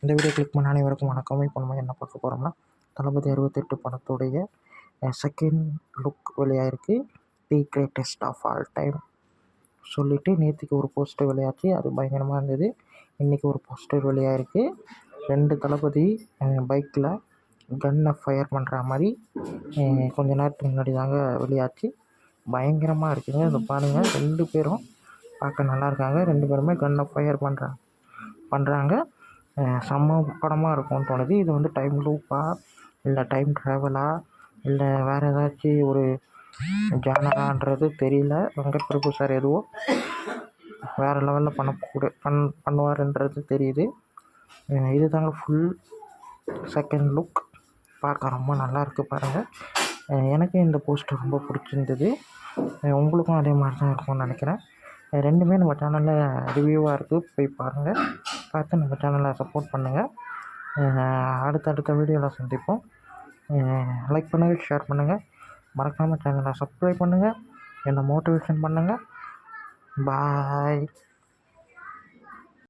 இந்த video click பண்ண அனைவருக்கும் வணக்கம். இப்போ நம்ம என்ன பார்க்க போகிறோம்னா, தளபதி 68 படத்துடைய செகண்ட் லுக் வெளியாயிருக்கு. The greatest of all time சொல்லிட்டு நேற்றுக்கு ஒரு போஸ்டர் வெளியாச்சு. அது பயங்கரமாக இருந்தது. இன்றைக்கி ஒரு போஸ்டர் வெளியாயிருக்கு. 2 தளபதி பைக்கில் கன்னை ஃபயர் பண்ணுற மாதிரி கொஞ்ச நேரத்துக்கு முன்னாடி தாங்க வெளியாச்சு. பயங்கரமாக இருக்குங்க. இதை பாருங்கள், 2 பேரும் பார்க்க நல்லா இருக்காங்க. 2 பேருமே கன்னை ஃபயர் பண்ணுறாங்க. செம்ம படமாக இருக்கும்னு தோணுது. இது வந்து டைம் லூப்பா, இல்லை டைம் ட்ராவலா, இல்லை வேறு ஏதாச்சும் ஒரு ஜானரான்றது தெரியல. வெங்கட் பிரபு சார் எதுவோ வேறு லெவலில் பண்ணுவாருன்றது தெரியுது. இது தாங்க ஃபுல் செகண்ட் லுக். பார்க்க ரொம்ப நல்லா இருக்குது பாருங்கள். எனக்கு இந்த போஸ்டர் ரொம்ப பிடிச்சிருந்தது. உங்களுக்கும் அதே மாதிரி தான் இருக்கும்னு நினைக்கிறேன். 2மே நம்ம சேனலில் ரிவ்யூவாக இருக்குது. போய் பாருங்கள். பார்த்து நம்ம சேனலை சப்போர்ட் பண்ணுங்கள். அடுத்தடுத்த வீடியோவில் சந்திப்போம். லைக் பண்ணுங்கள், ஷேர் பண்ணுங்கள். மறக்காமல் சேனலை சப்ஸ்கிரைப் பண்ணுங்கள். என்னை மோட்டிவேஷன் பண்ணுங்கள். பாய்.